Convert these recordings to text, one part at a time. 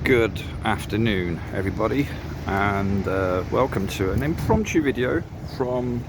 Good afternoon, everybody, and welcome to an impromptu video from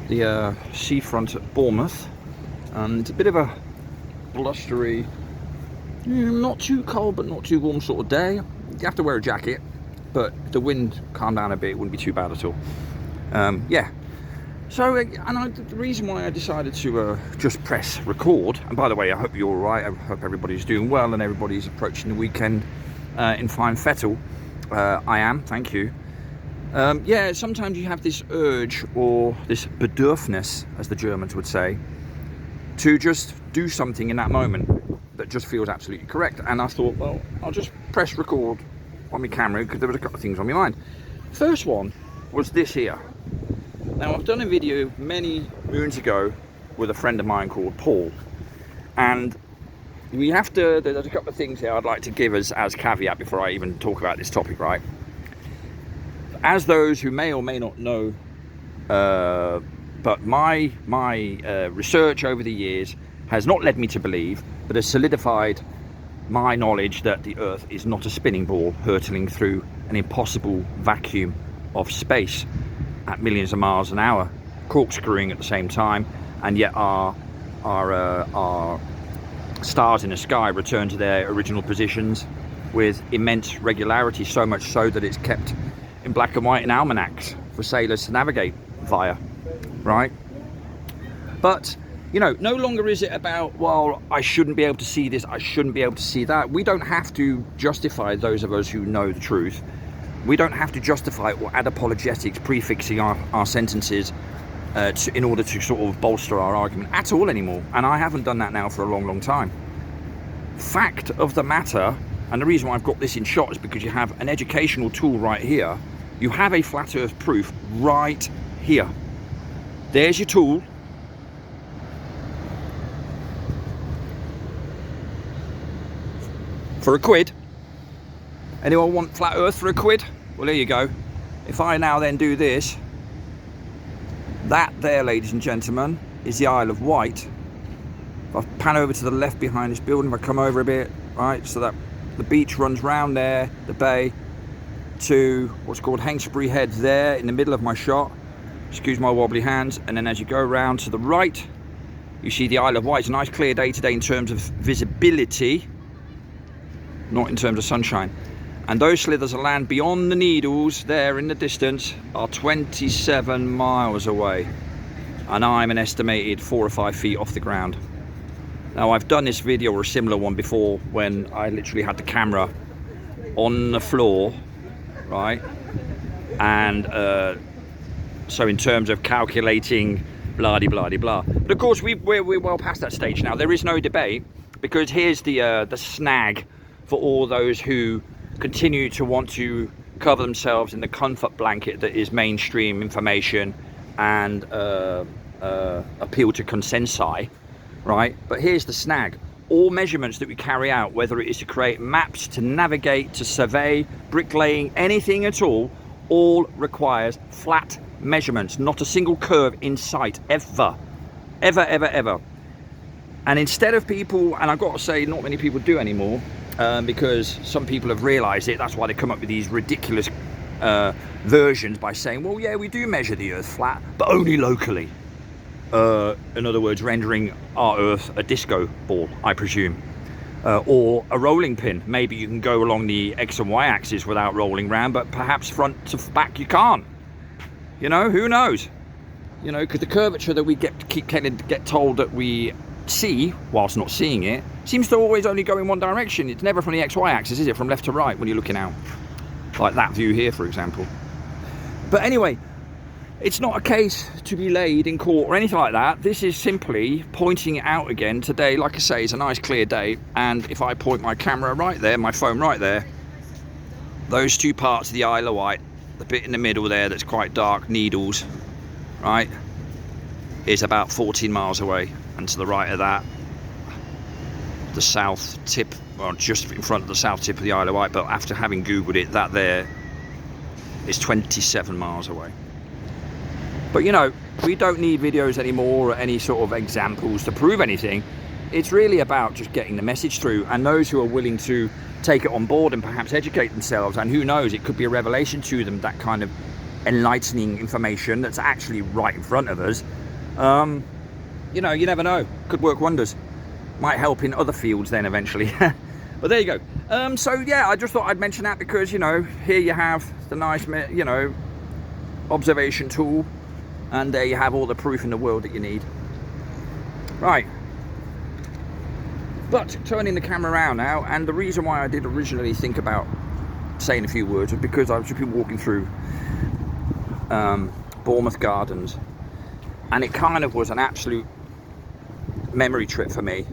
the seafront at Bournemouth. And it's a bit of a blustery, not too cold but not too warm sort of day. You have to wear a jacket, but if the wind calmed down a bit, it wouldn't be too bad at all. Yeah. So, the reason why I decided to just press record, and by the way, I hope you're all right. I hope everybody's doing well and everybody's approaching the weekend in fine fettle. I am, thank you. Yeah, sometimes you have this urge, or this bedürfnis, as the Germans would say, to just do something in that moment that just feels absolutely correct. And I thought, well, I'll just press record on my camera because there was a couple of things on my mind. First one was this here. Now, I've done a video many moons ago with a friend of mine called Paul, and there's a couple of things here I'd like to give as caveat before I even talk about this topic, right? As those who may or may not know, but my research over the years has not led me to believe, but has solidified my knowledge that the Earth is not a spinning ball hurtling through an impossible vacuum of space at millions of miles an hour, corkscrewing at the same time, and yet our stars in the sky return to their original positions with immense regularity, so much so that it's kept in black and white in almanacs for sailors to navigate via, right? But, you know, no longer is it about, well, I shouldn't be able to see this, I shouldn't be able to see that. We don't have to justify, those of us who know the truth, we don't have to justify or add apologetics, prefixing our sentences in order to sort of bolster our argument at all anymore. And I haven't done that now for a long, long time. Fact of the matter, and the reason why I've got this in shot is because you have an educational tool right here. You have a flat earth proof right here. There's your tool. For £1. Anyone want flat earth for £1? Well, there you go. If I now then do this, that there, ladies and gentlemen, is the Isle of Wight. If I pan over to the left behind this building, if I come over a bit, right, so that the beach runs round there, the bay, to what's called Hengstbury Head there in the middle of my shot. Excuse my wobbly hands. And then as you go around to the right, you see the Isle of Wight. It's a nice clear day today in terms of visibility, not in terms of sunshine. And those slithers of land beyond the Needles there in the distance are 27 miles away, and I'm an estimated 4 or 5 feet off the ground. Now, I've done this video or a similar one before when I literally had the camera on the floor, right? And so in terms of calculating blah-de-blah-de-blah. But of course, we're well past that stage now. There is no debate, because here's the snag for all those who continue to want to cover themselves in the comfort blanket that is mainstream information and appeal to consensi, right? But here's the snag. All measurements that we carry out, whether it is to create maps, to navigate, to survey, bricklaying, anything at all requires flat measurements, not a single curve in sight, ever. And instead of people, and I've got to say, not many people do anymore, because some people have realized it. That's why they come up with these ridiculous versions by saying, well, yeah, we do measure the Earth flat, but only locally. In other words, rendering our Earth a disco ball, I presume, or a rolling pin. Maybe you can go along the X and Y axis without rolling round, but perhaps front to back you can't. You know, who knows? You know, because the curvature that we get told that we see whilst not seeing it seems to always only go in one direction. It's never from the XY axis, is it? From left to right when you're looking out, like that view here, for example. But anyway, it's not a case to be laid in court or anything like that. This is simply pointing it out again. Today, like I say, is a nice clear day, and if I point my camera right there, my phone right there, those two parts of the Isle of Wight, the bit in the middle there that's quite dark, Needles, right, is about 14 miles away. And to the right of that, the south tip, well, just in front of the south tip of the Isle of Wight, but after having Googled it, that there is 27 miles away. But you know, we don't need videos anymore or any sort of examples to prove anything. It's really about just getting the message through, and those who are willing to take it on board and perhaps educate themselves, and who knows, it could be a revelation to them, that kind of enlightening information that's actually right in front of us. You know, you never know, could work wonders, might help in other fields then eventually. But there you go. So yeah, I just thought I'd mention that because, you know, here you have the nice, you know, observation tool, and there you have all the proof in the world that you need. Right, but turning the camera around now, and the reason why I did originally think about saying a few words was because I've just been walking through Bournemouth Gardens, and it kind of was an absolute memory trip for me.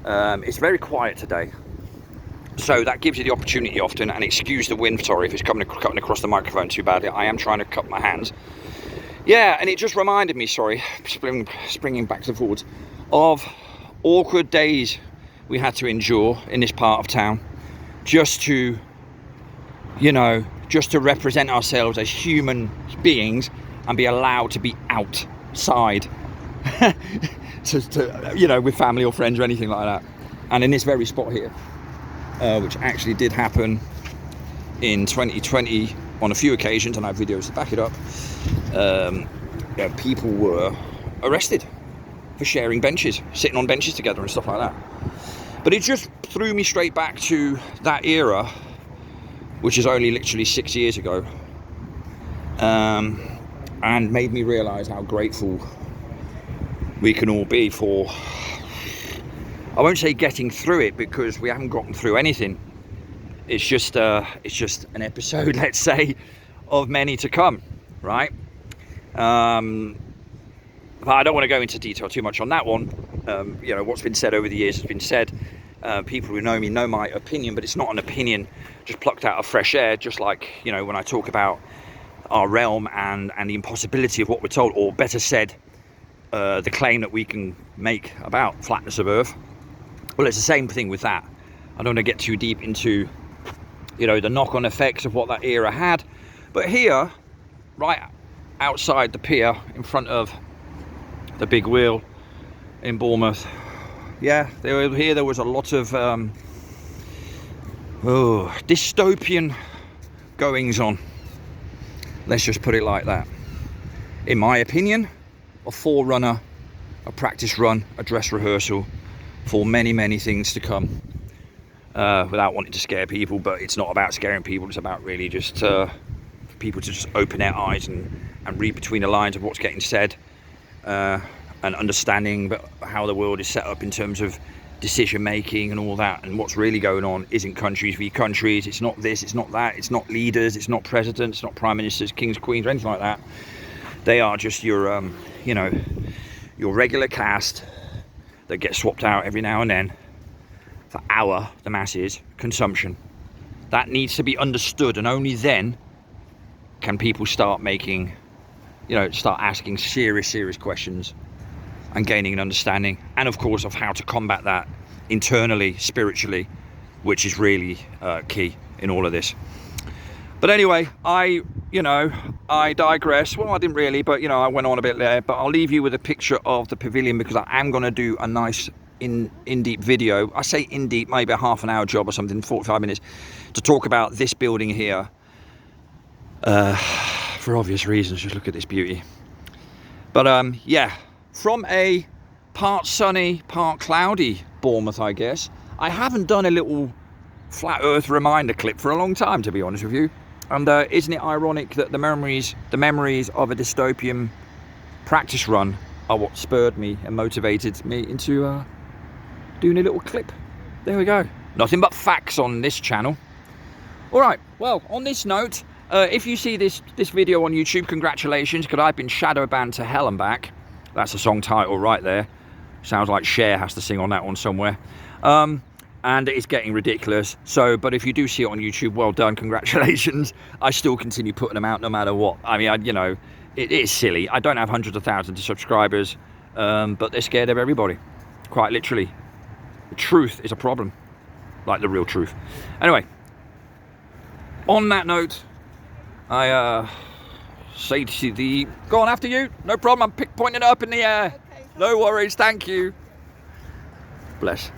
It's very quiet today, so that gives you the opportunity often, and excuse the wind, sorry if it's cutting across the microphone too badly, I am trying to cup my hands. Yeah, and it just reminded me, sorry, springing back and forwards, of awkward days we had to endure in this part of town just to, you know, just to represent ourselves as human beings and be allowed to be outside to, you know, with family or friends or anything like that. And in this very spot here, which actually did happen in 2020 on a few occasions, and I have videos to back it up, yeah, people were arrested for sharing benches, sitting on benches together and stuff like that. But it just threw me straight back to that era, which is only literally 6 years ago, and made me realise how grateful we can all be for, I won't say getting through it, because we haven't gotten through anything. It's just an episode, let's say, of many to come, right? But I don't want to go into detail too much on that one. You know, what's been said over the years has been said. People who know me know my opinion, but it's not an opinion just plucked out of fresh air, just like, you know, when I talk about our realm and the impossibility of what we're told, or better said, the claim that we can make about flatness of Earth. Well, it's the same thing with that. I don't want to get too deep into, you know, the knock-on effects of what that era had. But here, right outside the pier, in front of the big wheel in Bournemouth, yeah, there was a lot of dystopian goings on. Let's just put it like that. In my opinion, a forerunner, a practice run, a dress rehearsal for many, many things to come. Without wanting to scare people, but it's not about scaring people, it's about really just for people to just open their eyes and read between the lines of what's getting said, and understanding how the world is set up in terms of decision making and all that, and what's really going on isn't countries v countries, it's not this, it's not that, it's not leaders, it's not presidents, it's not prime ministers, kings, queens, or anything like that. They are just your you know, your regular cast that gets swapped out every now and then for the masses, consumption. That needs to be understood, and only then can people start making, you know, start asking serious questions and gaining an understanding, and of course of how to combat that internally, spiritually, which is really key in all of this. But anyway, I digress. Well, I didn't really, but you know, I went on a bit there. But I'll leave you with a picture of the pavilion, because I am going to do a nice in-deep video. I say in-deep, maybe a half an hour job or something, 45 minutes, to talk about this building here. For obvious reasons, just look at this beauty. But yeah, from a part sunny, part cloudy Bournemouth, I guess. I haven't done a little flat earth reminder clip for a long time, to be honest with you. And isn't it ironic that the memories of a dystopian practice run are what spurred me and motivated me into doing a little clip. There we go. Nothing but facts on this channel. All right, well, on this note, if you see this video on YouTube, congratulations, because I've been shadow banned to hell and back. That's the song title right there. Sounds like Cher has to sing on that one somewhere. And it's getting ridiculous. So, but if you do see it on YouTube, well done, congratulations. I still continue putting them out no matter what. I mean, you know, it is silly. I don't have hundreds of thousands of subscribers, but they're scared of everybody, quite literally. The truth is a problem, like the real truth. Anyway, on that note, I say to the, go on after you, no problem, I'm pointing it up in the air. Okay, no worries, thank you. Bless.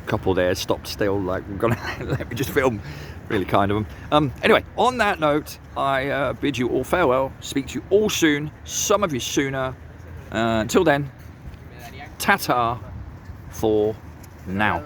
couple there stopped still, like, we're gonna let me just film. Really kind of them. Anyway, on that note, I bid you all farewell. Speak to you all soon. Some of you sooner. Until then, ta-ta for now.